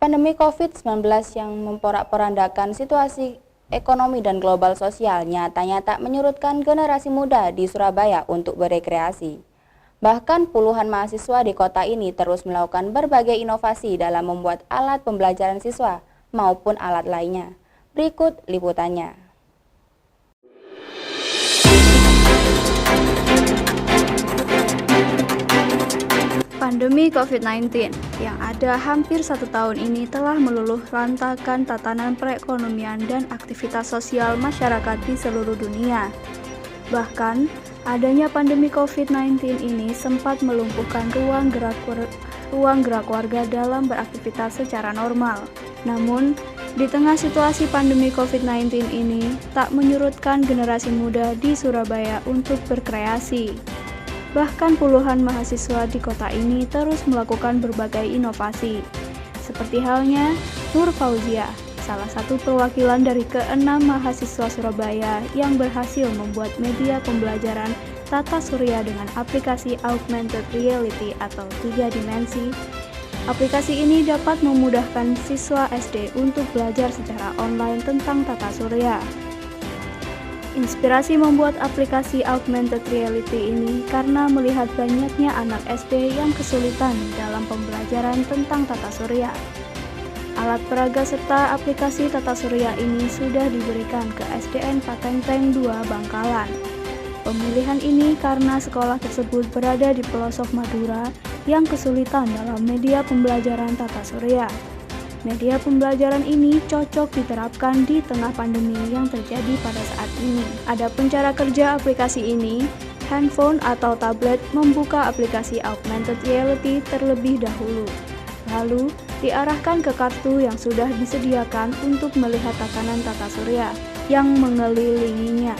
Pandemi COVID-19 yang memporak-porandakan situasi ekonomi dan global sosial nyatanya tak menyurutkan generasi muda di Surabaya untuk berekreasi. Bahkan puluhan mahasiswa di kota ini terus melakukan berbagai inovasi dalam membuat alat pembelajaran siswa maupun alat lainnya. Berikut liputannya. Pandemi COVID-19 yang ada hampir 1 tahun ini telah meluluh lantakan tatanan perekonomian dan aktivitas sosial masyarakat di seluruh dunia. Bahkan, adanya pandemi COVID-19 ini sempat melumpuhkan ruang gerak warga dalam beraktivitas secara normal. Namun, di tengah situasi pandemi COVID-19 ini tak menyurutkan generasi muda di Surabaya untuk berkreasi. Bahkan puluhan mahasiswa di kota ini terus melakukan berbagai inovasi. Seperti halnya Nur Fauzia, salah satu perwakilan dari ke-6 mahasiswa Surabaya yang berhasil membuat media pembelajaran tata surya dengan aplikasi augmented reality atau 3 dimensi. Aplikasi ini dapat memudahkan siswa SD untuk belajar secara online tentang tata surya. Inspirasi membuat aplikasi augmented reality ini karena melihat banyaknya anak SD yang kesulitan dalam pembelajaran tentang tata surya. Alat peraga serta aplikasi tata surya ini sudah diberikan ke SDN Patenteng 2 Bangkalan. Pemilihan ini karena sekolah tersebut berada di pelosok Madura yang kesulitan dalam media pembelajaran tata surya. Media pembelajaran ini cocok diterapkan di tengah pandemi yang terjadi pada saat ini. Adapun cara kerja aplikasi ini, handphone atau tablet membuka aplikasi augmented reality terlebih dahulu. Lalu, diarahkan ke kartu yang sudah disediakan untuk melihat tatanan tata surya yang mengelilinginya.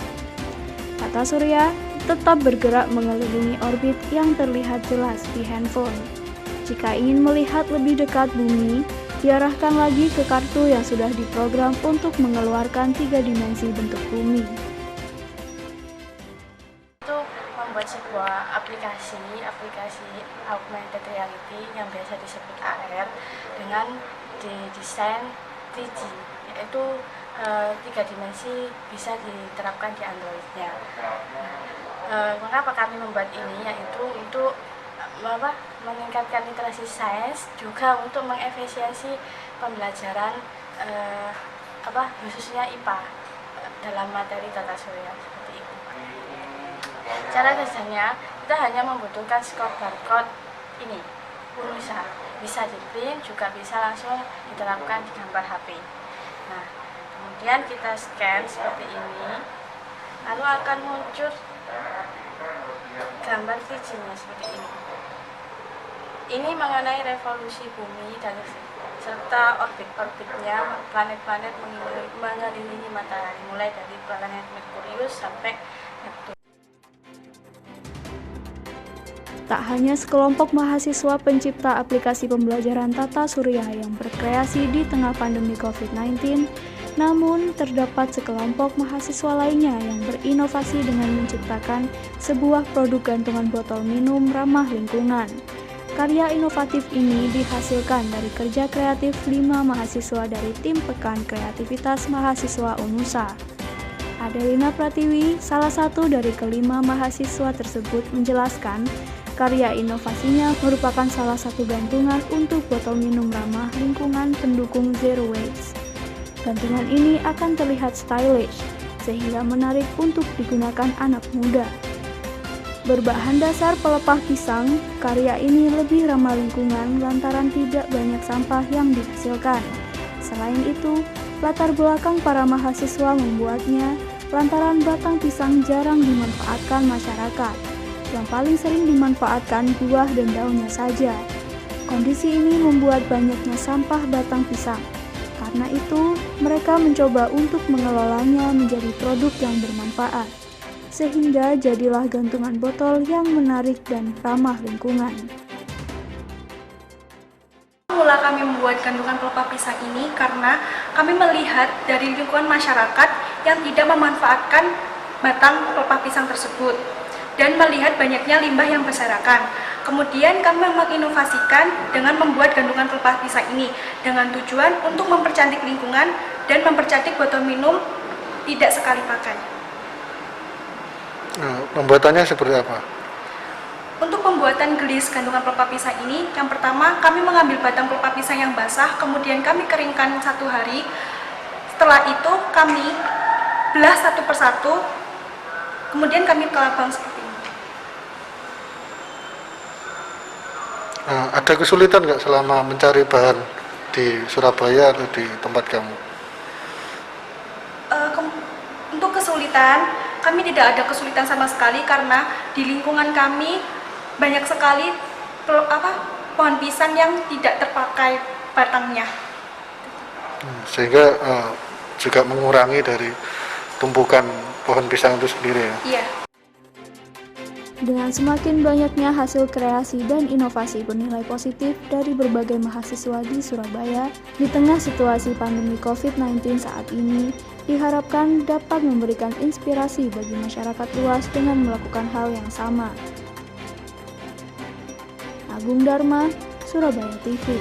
Tata surya tetap bergerak mengelilingi orbit yang terlihat jelas di handphone. Jika ingin melihat lebih dekat bumi, diarahkan lagi ke kartu yang sudah diprogram untuk mengeluarkan 3 dimensi bentuk bumi. Itu membuat sebuah aplikasi augmented reality yang biasa disebut AR dengan didesain 3D, yaitu 3 dimensi bisa diterapkan di Android-nya. Mengapa kami membuat ini? Yaitu untuk meningkatkan literasi sains, juga untuk mengefisiensi pembelajaran khususnya IPA dalam materi tata surya seperti itu. Cara kerjanya, kita hanya membutuhkan scan barcode ini, Unusa, bisa di print, juga bisa langsung diterapkan di gambar HP. Nah, kemudian kita scan seperti ini, lalu akan muncul gambar 3D-nya seperti ini. Ini mengenai revolusi bumi dan serta orbit-orbitnya planet-planet mengelilingi matahari, mulai dari planet Merkurius sampai Neptunus. Tak hanya sekelompok mahasiswa pencipta aplikasi pembelajaran tata surya yang berkreasi di tengah pandemi COVID-19, namun terdapat sekelompok mahasiswa lainnya yang berinovasi dengan menciptakan sebuah produk gantungan botol minum ramah lingkungan. Karya inovatif ini dihasilkan dari kerja kreatif 5 mahasiswa dari tim Pekan Kreativitas Mahasiswa Unusa. Adelina Pratiwi, salah satu dari ke-5 mahasiswa tersebut, menjelaskan karya inovasinya merupakan salah satu gantungan untuk botol minum ramah lingkungan pendukung zero waste. Gantungan ini akan terlihat stylish, sehingga menarik untuk digunakan anak muda. Berbahan dasar pelepah pisang, karya ini lebih ramah lingkungan lantaran tidak banyak sampah yang dihasilkan. Selain itu, latar belakang para mahasiswa membuatnya lantaran batang pisang jarang dimanfaatkan masyarakat. Yang paling sering dimanfaatkan buah dan daunnya saja. Kondisi ini membuat banyaknya sampah batang pisang. Karena itu, mereka mencoba untuk mengelolanya menjadi produk yang bermanfaat. Sehingga jadilah gantungan botol yang menarik dan ramah lingkungan. Mula kami membuat gantungan pelepah pisang ini karena kami melihat dari lingkungan masyarakat yang tidak memanfaatkan batang pelepah pisang tersebut dan melihat banyaknya limbah yang berserakan. Kemudian kami menginovasikan dengan membuat gantungan pelepah pisang ini dengan tujuan untuk mempercantik lingkungan dan mempercantik botol minum tidak sekali pakai. Nah, pembuatannya seperti apa? Untuk pembuatan gelis gantungan pelepah pisang ini, yang pertama kami mengambil batang pelepah pisang yang basah, kemudian kami keringkan 1 hari. Setelah itu kami belah satu persatu, kemudian kami kelabang seperti ini. Nah, ada kesulitan nggak selama mencari bahan di Surabaya atau di tempat kamu? Untuk kesulitan, kami tidak ada kesulitan sama sekali karena di lingkungan kami banyak sekali pohon pisang yang tidak terpakai batangnya. Sehingga juga mengurangi dari tumpukan pohon pisang itu sendiri ya? Iya. Dengan semakin banyaknya hasil kreasi dan inovasi bernilai positif dari berbagai mahasiswa di Surabaya, di tengah situasi pandemi COVID-19 saat ini, diharapkan dapat memberikan inspirasi bagi masyarakat luas dengan melakukan hal yang sama. Agung Dharma, Surabaya TV.